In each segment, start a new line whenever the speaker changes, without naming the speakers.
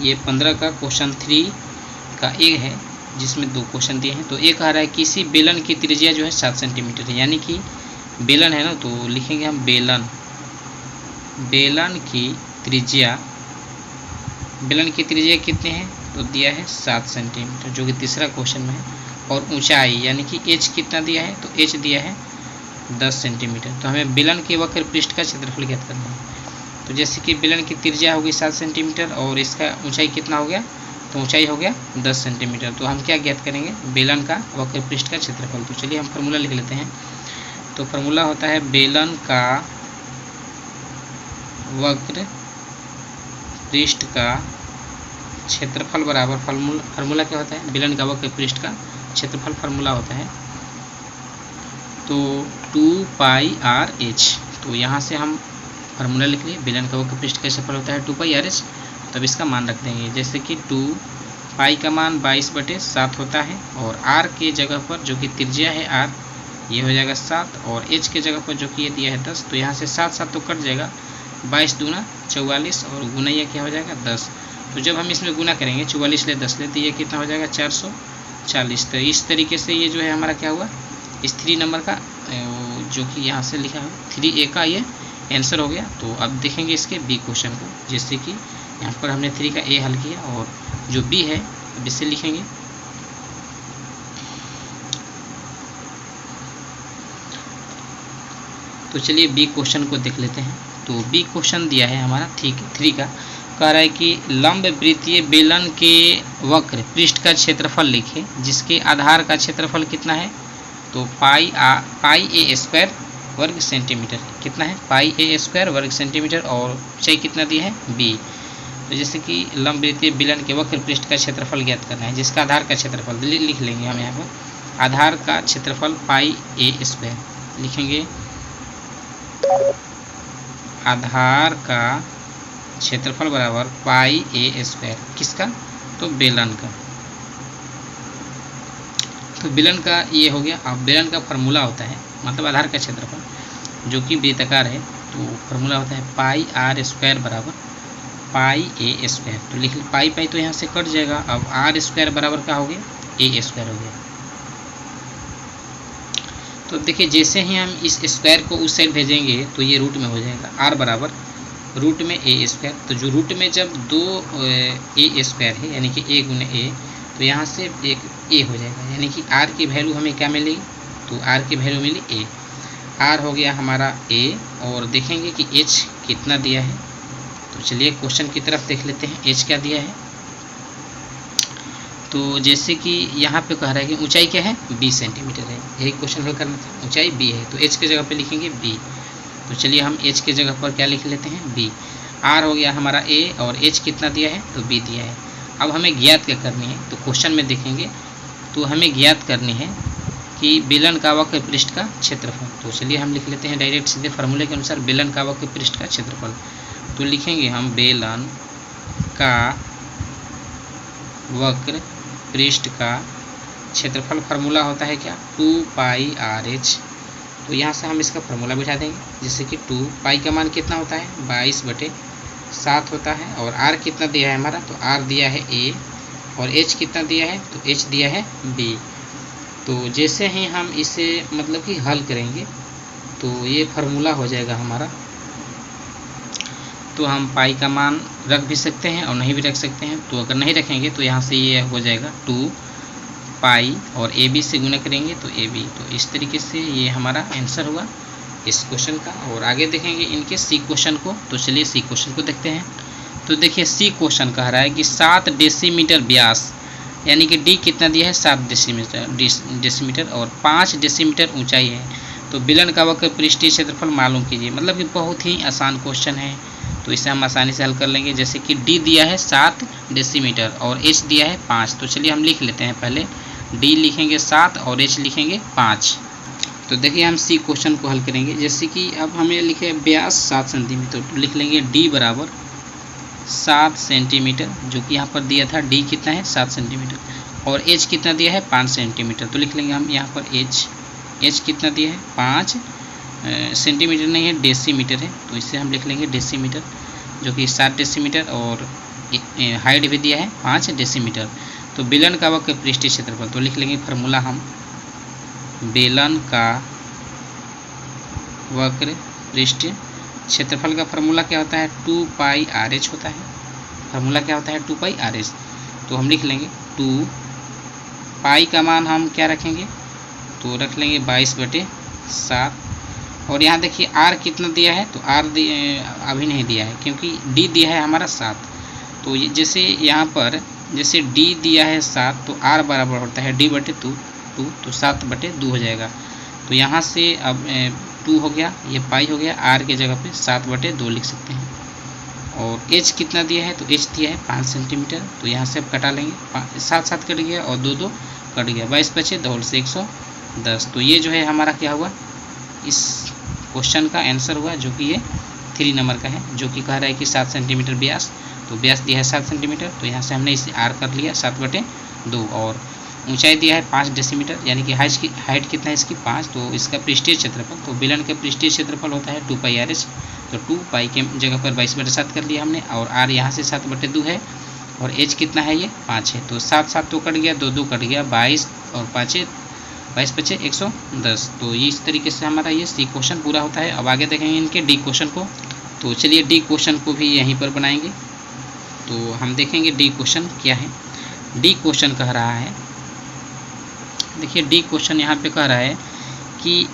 ये 15 का क्वेश्चन 3 का ए है, जिसमें 2 क्वेश्चन दिए हैं। तो एक आ रहा है किसी बेलन की त्रिज्या जो है 7 सेंटीमीटर है, यानी कि बेलन है ना, तो लिखेंगे हम बेलन की त्रिज्या कितने हैं, तो दिया है 7 सेंटीमीटर, जो कि तीसरा क्वेश्चन में है। और ऊंचाई यानी कि एच कितना दिया है, तो एच दिया है 10 सेंटीमीटर। तो हमें बेलन के वक्र पृष्ठ का क्षेत्रफल ज्ञात करना है। तो जैसे कि बेलन की त्रिज्या होगी 7 सेंटीमीटर और इसका ऊंचाई कितना हो गया, तो ऊंचाई हो गया 10 सेंटीमीटर। तो हम क्या ज्ञात करेंगे, बेलन का वक्र पृष्ठ का क्षेत्रफल। तो चलिए हम फार्मूला लिख लेते हैं। तो फार्मूला होता है बेलन का वक्र पृष्ठ का क्षेत्रफल बराबर, फार्मूला क्या होता है, बेलन का वक्र पृष्ठ का क्षेत्रफल फार्मूला होता है तो 2πr/h। तो यहाँ से हम फार्मूला लिख लिए, बेलन का वक्र पृष्ठ का क्षेत्रफल होता है 2πr/h। तब इसका मान रख देंगे, जैसे कि 2π का मान 22/7 होता है, और r के जगह पर जो कि त्रिज्या है r, ये हो जाएगा 7, और h के जगह पर जो कि ये दिया है 10। तो यहाँ से 7 तो कट जाएगा, 22 दूना 44, और गुना ये क्या हो जाएगा 10। तो जब हम इसमें गुना करेंगे 44 ले 10 ले, तो ये कितना हो जाएगा 440। तो इस तरीके से ये जो है हमारा क्या हुआ, इस 3 नंबर का जो कि यहाँ से लिखा है 3A का ये आंसर हो गया। तो अब देखेंगे इसके बी क्वेश्चन को, जैसे कि यहाँ पर हमने 3 का ए हल किया, और जो बी है अब इसे लिखेंगे। तो चलिए बी क्वेश्चन को देख लेते हैं। तो बी क्वेश्चन दिया है हमारा 3 का, कह रहा है कि लंब वृत्तीय बेलन के वक्र पृष्ठ का क्षेत्रफल लिखे, जिसके आधार का क्षेत्रफल कितना है, तो पाई ए स्क्वायर वर्ग सेंटीमीटर। कितना है, पाई ए स्क्वायर वर्ग सेंटीमीटर, और ऊंचाई कितना दिया है बी। तो जैसे कि लंब वृत्तीय बेलन के वक्र पृष्ठ का क्षेत्रफल ज्ञात करना है, जिसका आधार का क्षेत्रफल लिख लेंगे हम यहाँ पर। आधार का क्षेत्रफल पाई ए स्क्वायर लिखेंगे, आधार का क्षेत्रफल बराबर पाई ए स्क्वायर। किसका, तो बेलन का। तो बेलन का ये हो गया। अब बेलन का फार्मूला होता है, मतलब आधार का क्षेत्रफल जो कि वृत्ताकार है, तो फार्मूला होता है पाई आर स्क्वायर बराबर पाई ए स्क्वायर। तो लिख पाई तो यहाँ से कट जाएगा। अब आर स्क्वायर बराबर क्या हो गया, ए स्क्वायर हो गया। तो देखिए जैसे ही हम इस स्क्वायर को उस साइड भेजेंगे तो ये रूट में हो जाएगा, आर बराबर रूट में ए स्क्वायर। तो जो रूट में जब 2 ए स्क्वायर है, यानी कि ए गुने ए, तो यहाँ से एक ए हो जाएगा, यानी कि आर की वैल्यू हमें क्या मिलेगी, तो आर की वैल्यू मिली ए। आर हो गया हमारा ए, और देखेंगे कि एच कितना दिया है। तो चलिए क्वेश्चन की तरफ देख लेते हैं, एच क्या दिया है। तो जैसे कि यहाँ पे कह रहा है कि ऊंचाई क्या है, 20 सेंटीमीटर है, यही क्वेश्चन हल करना था। ऊंचाई बी है, तो एच के जगह पे लिखेंगे बी। तो चलिए हम एच के जगह पर क्या लिख लेते हैं, बी। आर हो गया हमारा ए, और एच कितना दिया है, तो बी दिया है। अब हमें ज्ञात क्या करनी है, तो क्वेश्चन में देखेंगे तो हमें ज्ञात करनी है कि बेलन का वक्र पृष्ठ का क्षेत्रफल। तो चलिए हम लिख लेते हैं डायरेक्ट सीधे फार्मूले के अनुसार बेलन का वक्र पृष्ठ का क्षेत्रफल। तो लिखेंगे हम बेलन का वक्र पृष्ठ का क्षेत्रफल, फार्मूला होता है क्या, 2πr/h। तो यहाँ से हम इसका फार्मूला बिठा देंगे, जैसे कि 2π का मान कितना होता है, 22/7 होता है, और r कितना दिया है हमारा, तो r दिया है a, और h कितना दिया है, तो h दिया है b। तो जैसे ही हम इसे मतलब कि हल करेंगे तो ये फार्मूला हो जाएगा हमारा। तो हम पाई का मान रख भी सकते हैं और नहीं भी रख सकते हैं। तो अगर नहीं रखेंगे तो यहाँ से ये हो जाएगा 2π, और ए बी से गुना करेंगे तो ए बी। तो इस तरीके से ये हमारा आंसर हुआ इस क्वेश्चन का। और आगे देखेंगे इनके सी क्वेश्चन को। तो चलिए सी क्वेश्चन को देखते हैं। तो देखिए सी क्वेश्चन कह रहा है कि 7 डेसीमीटर व्यास, यानी कि डी कितना दिया है, 7 डेसीमीटर और 5 डेसीमीटर ऊंचाई है। तो बेलन का वक्र पृष्ठीय क्षेत्रफल मालूम कीजिए। मतलब कि बहुत ही आसान क्वेश्चन है, तो इसे हम आसानी से हल कर लेंगे। जैसे कि डी दिया है 7 डेसीमीटर और एच दिया है 5। तो चलिए हम लिख लेते हैं, पहले डी लिखेंगे 7 और एच लिखेंगे 5। तो देखिए हम सी क्वेश्चन को हल करेंगे। जैसे कि अब हमें लिखे व्यास 7 सेंटीमीटर, तो लिख लेंगे डी बराबर 7 सेंटीमीटर, जो कि यहाँ पर दिया था डी कितना है 7 सेंटीमीटर, और एच कितना दिया है 5 सेंटीमीटर। तो लिख लेंगे हम यहाँ पर एच कितना दिया है 5 सेंटीमीटर नहीं है, डेसीमीटर है, तो इसे हम लिख लेंगे डेसीमीटर, जो कि 7 डेसीमीटर, और हाइट भी दिया है 5 डेसीमीटर। तो बेलन का वक्र पृष्ठीय क्षेत्रफल, तो लिख लेंगे फार्मूला हम, बेलन का वक्र पृष्ठीय क्षेत्रफल का फार्मूला क्या होता है, 2 पाई RH होता है। फार्मूला क्या होता है, 2 पाई RH। तो हम लिख लेंगे 2 पाई का मान हम क्या रखेंगे, तो रख लेंगे 22/7। और यहाँ देखिए R कितना दिया है, तो R अभी नहीं दिया है क्योंकि D दिया है हमारा 7। तो जैसे यहाँ पर जैसे D दिया है 7 तो R बराबर होता है D/2, तो 7/2 हो जाएगा। तो यहाँ से अब 2 हो गया, ये पाई हो गया, R के जगह पे 7/2 लिख सकते हैं। और H कितना दिया है, तो H दिया है 5 सेंटीमीटर। तो यहाँ से अब कटा लेंगे, 7 कट गया और 2 कट गया, 22 बचे, 2 से 110। तो ये जो है हमारा क्या हुआ, इस क्वेश्चन का आंसर हुआ, जो कि ये 3 नंबर का है, जो कि कह रहा है कि 7 सेंटीमीटर व्यास। तो व्यास दिया है 7 सेंटीमीटर, तो यहाँ से हमने इसे R कर लिया 7/2। और ऊंचाई दिया है 5 डेसीमीटर, यानी कि हाइट कितना है इसकी 5। तो इसका पृष्ठीय क्षेत्रफल, तो बेलन का पृष्ठीय क्षेत्रफल होता है 2 पाई RH। तो 2 पाई के जगह पर 22/7 कर लिया हमने, और R यहाँ से 7/2 है, और H कितना है, ये 5 है। तो 7 तो कट गया, 2 कट गया, 22 और 5 22 बचे 110। तो ये इस तरीके से हमारा ये C क्वेश्चन पूरा होता है। अब आगे देखेंगे इनके D क्वेश्चन को। तो चलिए D क्वेश्चन को भी यहीं पर बनाएंगे। तो हम देखेंगे D क्वेश्चन क्या है। D क्वेश्चन कह रहा है, देखिए D क्वेश्चन यहाँ पे कह रहा है कि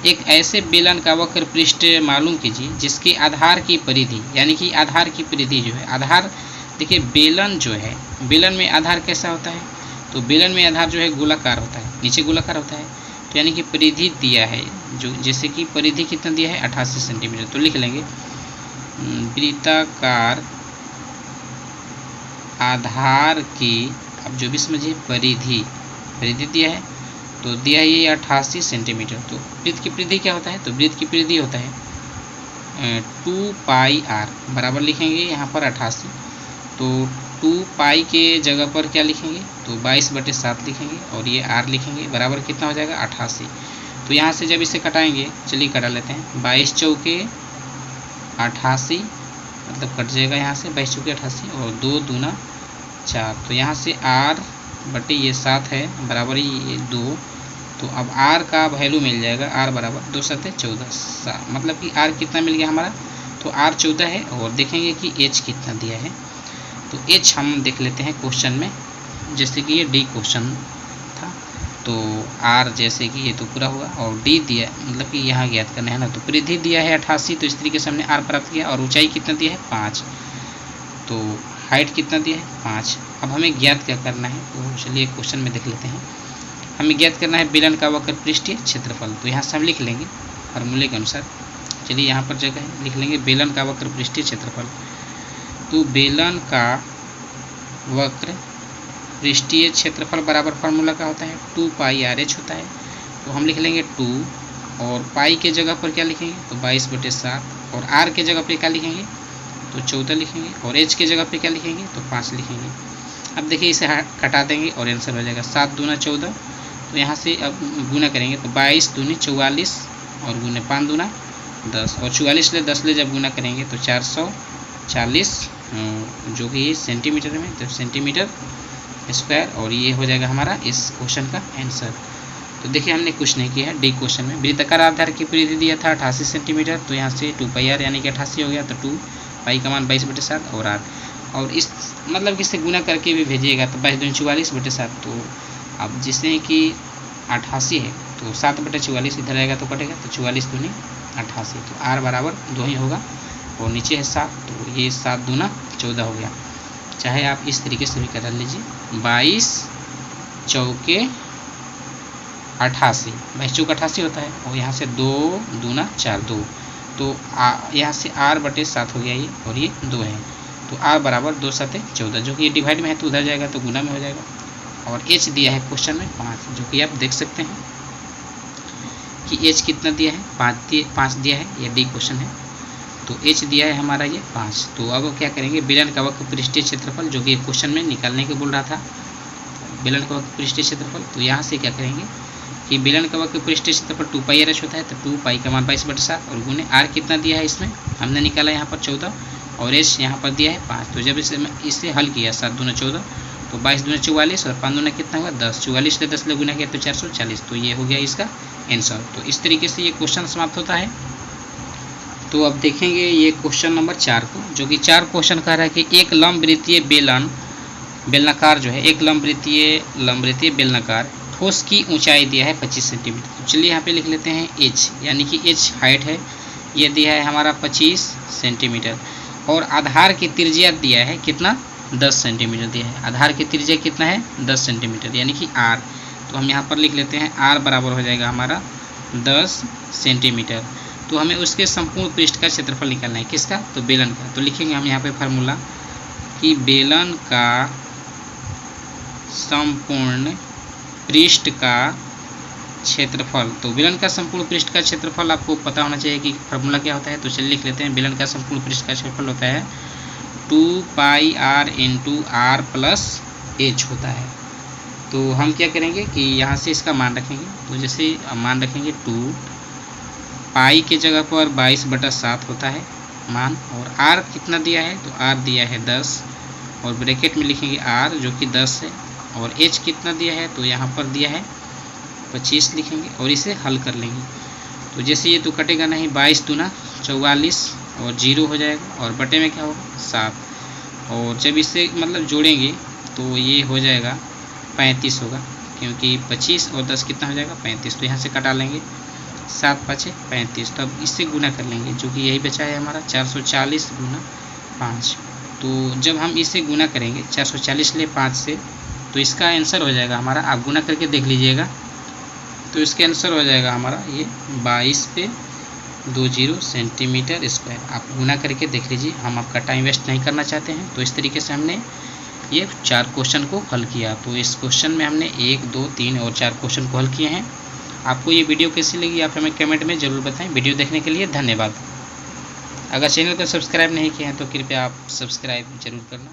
एक ऐसे बेलन का वक्र पृष्ठ मालूम कीजिए जिसके आधार की परिधि, यानी कि आधार की परिधि जो है, आधार देखिए बेलन जो है, बेलन में आधार कैसा होता है, तो बेलन में आधार जो है गोलाकार होता है, नीचे गोलाकार होता है। तो यानी कि परिधि दिया है, जो जैसे कि परिधि कितना दिया है 88 सेंटीमीटर। तो लिख लेंगे वृत्ताकार आधार की, अब जो भी समझिए परिधि दिया है, तो दिया है ये 88 सेंटीमीटर। तो वृत्त की परिधि क्या होता है, तो वृत्त की परिधि होता है 2 पाई R, बराबर लिखेंगे यहाँ पर 88। तो 2 पाई के जगह पर क्या लिखेंगे, तो 22/7 लिखेंगे, और ये R लिखेंगे, बराबर कितना हो जाएगा 88। तो यहाँ से जब इसे कटाएंगे, चलिए कटा लेते हैं, 22 चौके 88, मतलब कट जाएगा यहाँ से 22 चौके 88, और 2 दूना 4। तो यहाँ से R बटे ये 7 है, बराबर ये 2। तो अब R का वैल्यू मिल जाएगा, R बराबर 2 7 14, मतलब कि R कितना मिल गया हमारा, तो R 14 है। और देखेंगे कि H कितना दिया है, तो H हम देख लेते हैं क्वेश्चन में, जैसे कि ये D क्वेश्चन था। तो R जैसे कि ये तो पूरा हुआ, और D दिया, मतलब कि यहाँ ज्ञात करना है ना। तो परिधि दिया है 88, तो इस तरीके से हमने R प्राप्त किया, और ऊंचाई कितना दिया है 5, तो हाइट कितना दिया है 5। अब हमें ज्ञात क्या करना है, तो चलिए क्वेश्चन में देख लेते हैं। हमें ज्ञात करना है बेलन का वक्र पृष्ठीय क्षेत्रफल। तो यहाँ से हम लिख लेंगे फार्मूले के अनुसार, चलिए यहाँ पर जगह है, लिख लेंगे बेलन का वक्र पृष्ठीय क्षेत्रफल। तो बेलन का वक्र पृष्ठीय क्षेत्रफल बराबर फार्मूला का होता है 2 पाई RH होता है। तो हम लिख लेंगे 2, और पाई के जगह पर क्या लिखेंगे, तो 22/7, और R के जगह पर क्या लिखेंगे, तो 14 लिखेंगे, और H के जगह पे क्या लिखेंगे, तो 5 लिखेंगे। अब देखिए इसे कटा देंगे और आंसर हो जाएगा 7 दूना 14। तो यहाँ से अब गुना करेंगे, तो 22 दूनी 44, और गुने 5 दूना 10, और 44 ले 10 ले जब गुना करेंगे तो 440, जो कि सेंटीमीटर में, तो सेंटीमीटर स्क्वायर। और ये हो जाएगा हमारा इस क्वेश्चन का आंसर। तो देखिए हमने कुछ नहीं किया है। D क्वेश्चन में वृत्ताकार आधार की परिधि दिया था 88 सेंटीमीटर, तो यहाँ से 2 पाई R यानी कि 88 हो गया, तो 2 पाई का मान 22/7 और R, और इस मतलब कि इससे गुना करके भी भेजिएगा, तो 22 दूनी 44/7। तो अब जिससे कि 88 है, तो 7/44 इधर आएगा तो कटेगा, तो 44 दूनी 88, तो R बराबर 2 ही होगा, और नीचे है 7, तो ये 7 दूना 14 हो गया। चाहे आप इस तरीके से भी कर लीजिए, 22 चौके 88, 22 चौके 88 होता है, और यहाँ से 2 दूना 4 2, तो यहाँ से R/7 हो गया ये, और ये 2 है, तो R बराबर 2 7 14, जो कि ये डिवाइड में है तो उधर जाएगा तो गुना में हो जाएगा। और H दिया है क्वेश्चन में 5, जो कि आप देख सकते हैं कि H कितना दिया है, 5 दिया है, ये D क्वेश्चन है। तो H दिया है हमारा ये 5। तो अब क्या करेंगे, बेलन का वक्र पृष्ठीय क्षेत्रफल, जो कि क्वेश्चन में निकालने के बोल रहा था, बेलन का वक्र पृष्ठीय क्षेत्रफल। तो यहाँ से क्या करेंगे कि बेलन का वक्र पृष्ठीय क्षेत्रफल 2 पाई RH होता है, तो 2 पाई का मान 22/7, और गुने R कितना दिया है इसमें हमने निकाला यहाँ पर 14, और एच यहाँ पर दिया है 5। तो जब इसे हल किया 7 दूना 14, तो 22 दूना 44 और 5 दूना कितना हुआ 10, 44 से 10 गुना किया तो 440। तो ये हो गया इसका आंसर। तो इस तरीके से ये क्वेश्चन समाप्त होता है। तो अब देखेंगे ये क्वेश्चन नंबर 4 को, जो कि 4 क्वेश्चन कह रहा है कि एक लंबवृत्तीय बेलनाकार जो है, एक लंबवृत्तीय बेलनाकार ठोस की ऊंचाई दिया है 25 सेंटीमीटर। तो चलिए यहाँ पे लिख लेते हैं एच, यानी कि एच हाइट है, ये दिया है हमारा 25 सेंटीमीटर, और आधार की त्रिज्या दिया है कितना 10 सेंटीमीटर दिया है। आधार की त्रिज्या कितना है 10 सेंटीमीटर, यानी कि आर। तो हम यहाँ पर लिख लेते हैं आर बराबर हो जाएगा हमारा 10 सेंटीमीटर। तो हमें उसके संपूर्ण पृष्ठ का क्षेत्रफल निकालना है, किसका, तो बेलन का। तो लिखेंगे हम यहाँ पे फार्मूला कि बेलन का संपूर्ण पृष्ठ का क्षेत्रफल। तो बेलन का संपूर्ण पृष्ठ का क्षेत्रफल आपको पता होना चाहिए कि फार्मूला क्या होता है। तो चलिए लिख लेते हैं, बेलन का संपूर्ण पृष्ठ का क्षेत्रफल होता है 2πr × r + h होता है। तो हम क्या करेंगे कि यहाँ से इसका मान रखेंगे। तो जैसे मान रखेंगे 2 पाई के जगह पर 22/7 होता है मान, और r कितना दिया है, तो r दिया है 10, और ब्रैकेट में लिखेंगे r जो कि 10 है, और h कितना दिया है, तो यहाँ पर दिया है 25 लिखेंगे, और इसे हल कर लेंगे। तो जैसे ये तो कटेगा नहीं, 22 दूना 44 और 0 हो जाएगा, और बटे में क्या होगा 7, और जब इसे मतलब जोड़ेंगे तो ये हो जाएगा 35 होगा, क्योंकि 25 और 10 कितना हो जाएगा 35। तो यहाँ से कटा लेंगे 7 × 5 = 35। तो अब इससे गुना कर लेंगे, जो कि यही बचा है हमारा 440 × 5। तो जब हम इसे गुना करेंगे 440 ले 5 से, तो इसका आंसर हो जाएगा हमारा, आप गुना करके देख लीजिएगा, तो इसका आंसर हो जाएगा हमारा ये 22/20 सेंटीमीटर स्क्वायर। आप गुना करके देख लीजिए, हम आपका टाइम वेस्ट नहीं करना चाहते हैं। तो इस तरीके से हमने ये 4 क्वेश्चन को हल किया। तो इस क्वेश्चन में हमने 1, 2, 3 और 4 क्वेश्चन को हल किए हैं। आपको ये वीडियो कैसी लगी आप हमें कमेंट में ज़रूर बताएं। वीडियो देखने के लिए धन्यवाद। अगर चैनल को सब्सक्राइब नहीं किया है तो कृपया आप सब्सक्राइब जरूर करना।